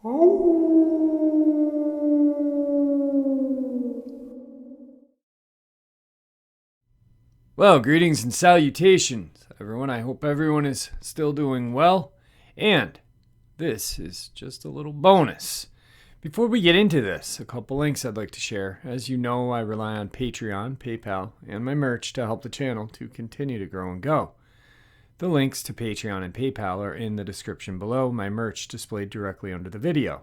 Well, greetings and salutations, everyone. I hope everyone is still doing well. And this is just a little bonus. Before we get into this, a couple links I'd like to share. As you know, I rely on Patreon, PayPal, and my merch to help the channel to continue to grow and go. The links to Patreon and PayPal are in the description below, my merch displayed directly under the video.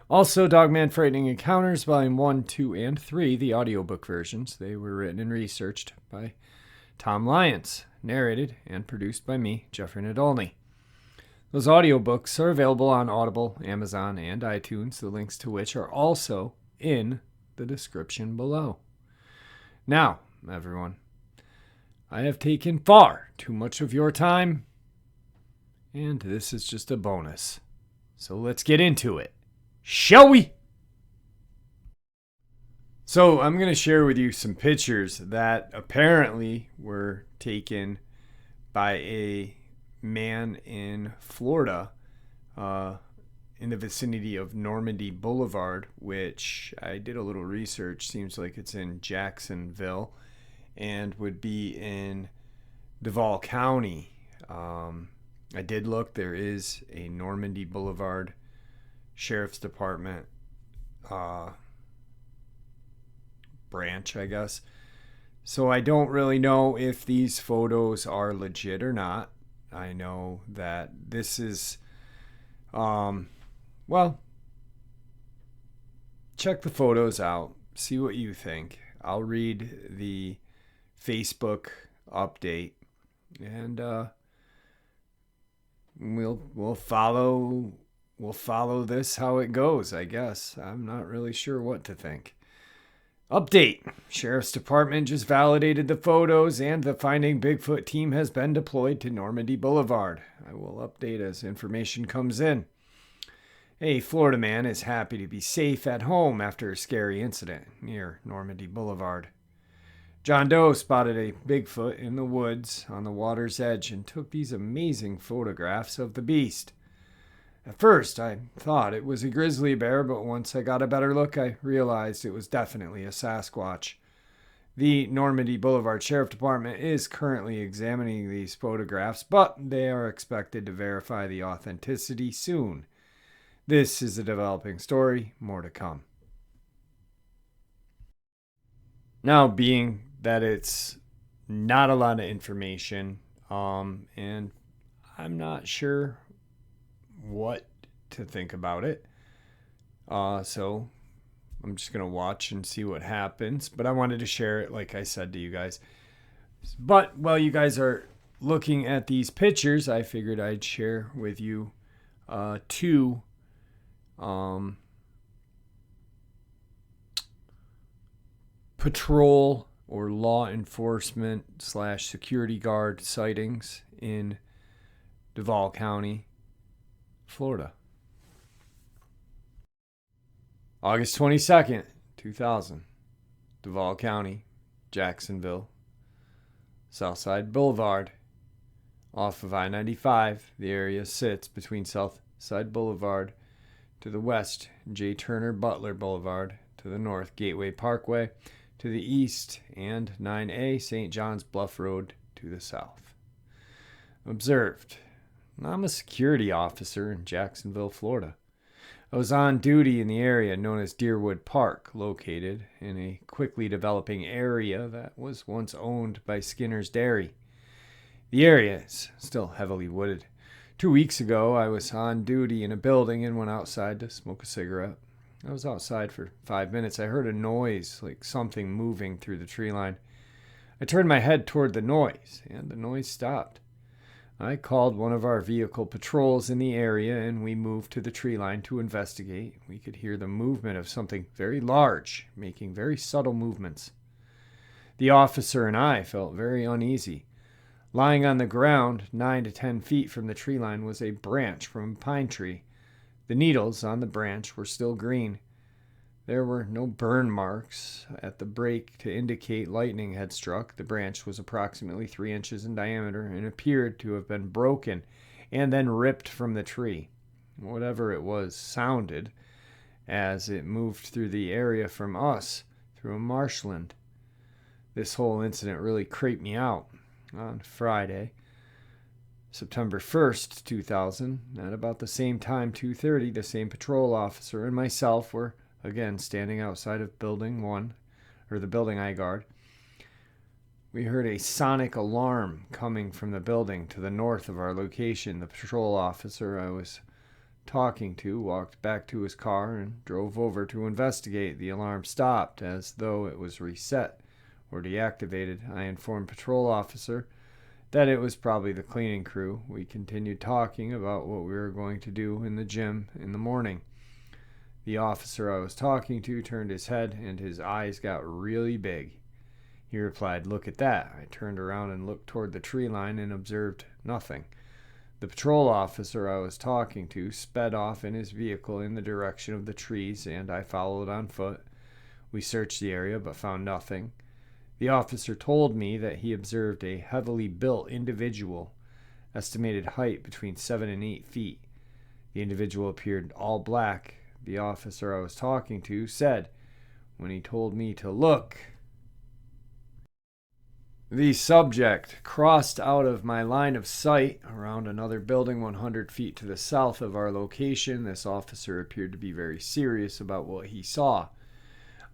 Also, Dogman Frightening Encounters, Volume 1, 2, and 3, the audiobook versions. They were written and researched by Tom Lyons, narrated and produced by me, Jeffrey Nadolny. Those audiobooks are available on Audible, Amazon, and iTunes, the links to which are also in the description below. Now, everyone, I have taken far too much of your time, and this is just a bonus. So let's get into it, shall we? So I'm going to share with you some pictures that apparently were taken by a man in Florida in the vicinity of Normandy Boulevard, which I did a little research. Seems like it's in Jacksonville and would be in Duval County. I did look. There is a Normandy Boulevard Sheriff's Department branch, I guess. So I don't really know if these photos are legit or not. I know that this is, well, check the photos out, see what you think. I'll read the Facebook update, and we'll follow this how it goes, I guess. I'm not really sure what to think. Update. Sheriff's Department just validated the photos and the Finding Bigfoot team has been deployed to Normandy Boulevard. I will update as information comes in. A Florida man is happy to be safe at home after a scary incident near Normandy Boulevard. John Doe spotted a Bigfoot in the woods on the water's edge and took these amazing photographs of the beast. At first, I thought it was a grizzly bear, but once I got a better look, I realized it was definitely a Sasquatch. The Normandy Boulevard Sheriff Department is currently examining these photographs, but they are expected to verify the authenticity soon. This is a developing story, more to come. Now, being that it's not a lot of information, and I'm not sure what to think about it. So I'm just going to watch and see what happens. But I wanted to share it, like I said to you guys. But while you guys are looking at these pictures, I figured I'd share with you two patrol or law enforcement / security guard sightings in Duval County, Florida. August 22nd, 2000. Duval County, Jacksonville. Southside Boulevard. Off of I-95, the area sits between Southside Boulevard to the west, J. Turner Butler Boulevard to the north, Gateway Parkway to the east, and 9A St. John's Bluff Road to the south. Observed. I'm a security officer in Jacksonville, Florida. I was on duty in the area known as Deerwood Park, located in a quickly developing area that was once owned by Skinner's Dairy. The area is still heavily wooded. 2 weeks ago, I was on duty in a building and went outside to smoke a cigarette. I was outside for 5 minutes. I heard a noise, like something moving through the tree line. I turned my head toward the noise, and the noise stopped. I called one of our vehicle patrols in the area, and we moved to the tree line to investigate. We could hear the movement of something very large, making very subtle movements. The officer and I felt very uneasy. Lying on the ground, 9 to 10 feet from the tree line, was a branch from a pine tree. The needles on the branch were still green. There were no burn marks at the break to indicate lightning had struck. The branch was approximately 3 inches in diameter and appeared to have been broken and then ripped from the tree. whatever it was sounded as it moved through the area from us through a marshland. This whole incident really creeped me out. On Friday, September 1st, 2000, at about the same time, 2:30, the same patrol officer and myself were again standing outside of building 1, or the building I guard. We heard a sonic alarm coming from the building to the north of our location. The patrol officer I was talking to walked back to his car and drove over to investigate. The alarm stopped as though it was reset or deactivated. I informed patrol officer that it was probably the cleaning crew. We continued talking about what we were going to do in the gym in the morning. The officer I was talking to turned his head and his eyes got really big. He replied, "Look at that." I turned around and looked toward the tree line and observed nothing. The patrol officer I was talking to sped off in his vehicle in the direction of the trees, and I followed on foot. We searched the area but found nothing. The officer told me that he observed a heavily built individual, estimated height between 7 and 8 feet. The individual appeared all black. The officer I was talking to said, when he told me to look, the subject crossed out of my line of sight around another building 100 feet to the south of our location. This officer appeared to be very serious about what he saw.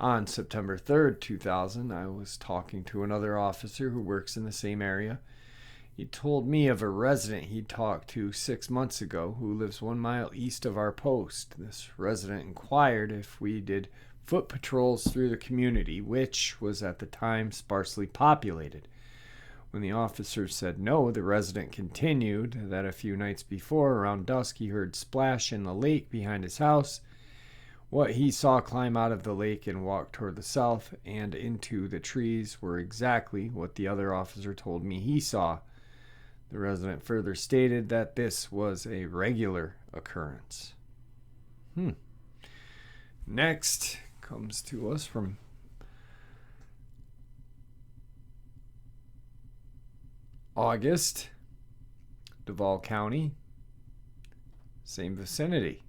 On September 3rd, 2000, I was talking to another officer who works in the same area. He told me of a resident he'd talked to 6 months ago who lives 1 mile east of our post. This resident inquired if we did foot patrols through the community, which was at the time sparsely populated. When the officer said no, the resident continued that a few nights before, around dusk, he heard splash in the lake behind his house. What he saw climb out of the lake and walk toward the south and into the trees were exactly what the other officer told me he saw. The resident further stated that this was a regular occurrence. Next comes to us from August, Duval County, same vicinity.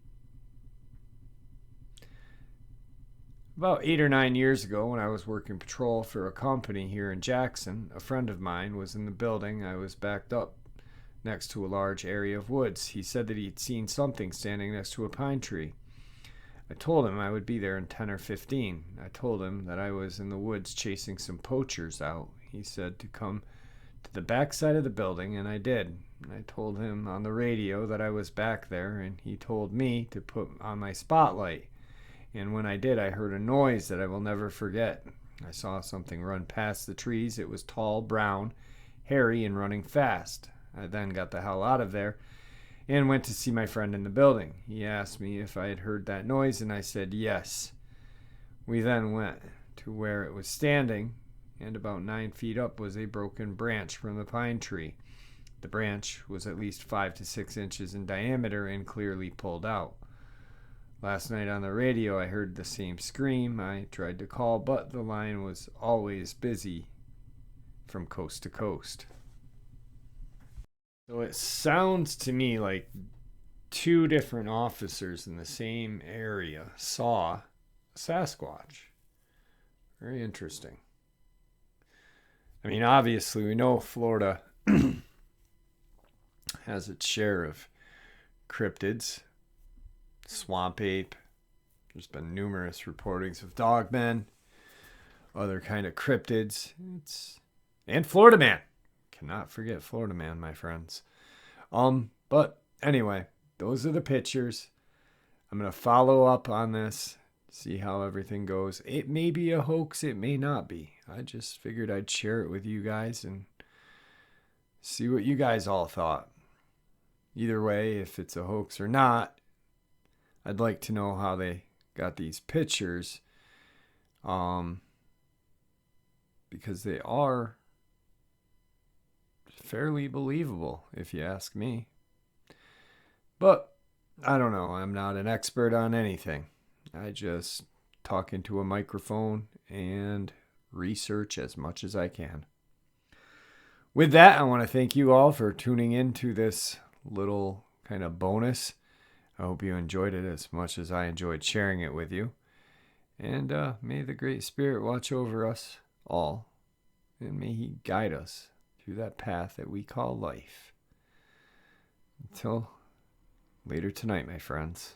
About 8 or 9 years ago, when I was working patrol for a company here in Jackson, a friend of mine was in the building. I was backed up next to a large area of woods. He said that he'd seen something standing next to a pine tree. I told him I would be there in 10 or 15. I told him that I was in the woods chasing some poachers out. He said to come to the back side of the building, and I did. I told him on the radio that I was back there, and he told me to put on my spotlight. And when I did, I heard a noise that I will never forget. I saw something run past the trees. It was tall, brown, hairy, and running fast. I then got the hell out of there and went to see my friend in the building. He asked me if I had heard that noise, and I said yes. We then went to where it was standing, and about 9 feet up was a broken branch from the pine tree. The branch was at least 5 to 6 inches in diameter and clearly pulled out. Last night on the radio, I heard the same scream. I tried to call, but the line was always busy from coast to coast. So it sounds to me like 2 different officers in the same area saw a Sasquatch. Very interesting. I mean, obviously, we know Florida has its share of cryptids. Swamp ape. There's been numerous reportings of Dogman, other kind of cryptids. And Florida man. Cannot forget Florida man, my friends. But anyway, those are the pictures. I'm going to follow up on this, see how everything goes. It may be a hoax, it may not be. I just figured I'd share it with you guys and see what you guys all thought. Either way, if it's a hoax or not, I'd like to know how they got these pictures, because they are fairly believable, if you ask me. But I don't know. I'm not an expert on anything. I just talk into a microphone and research as much as I can. With that, I want to thank you all for tuning in to this little kind of bonus. I hope you enjoyed it as much as I enjoyed sharing it with you. And may the Great Spirit watch over us all, and may He guide us through that path that we call life. Until later tonight, my friends.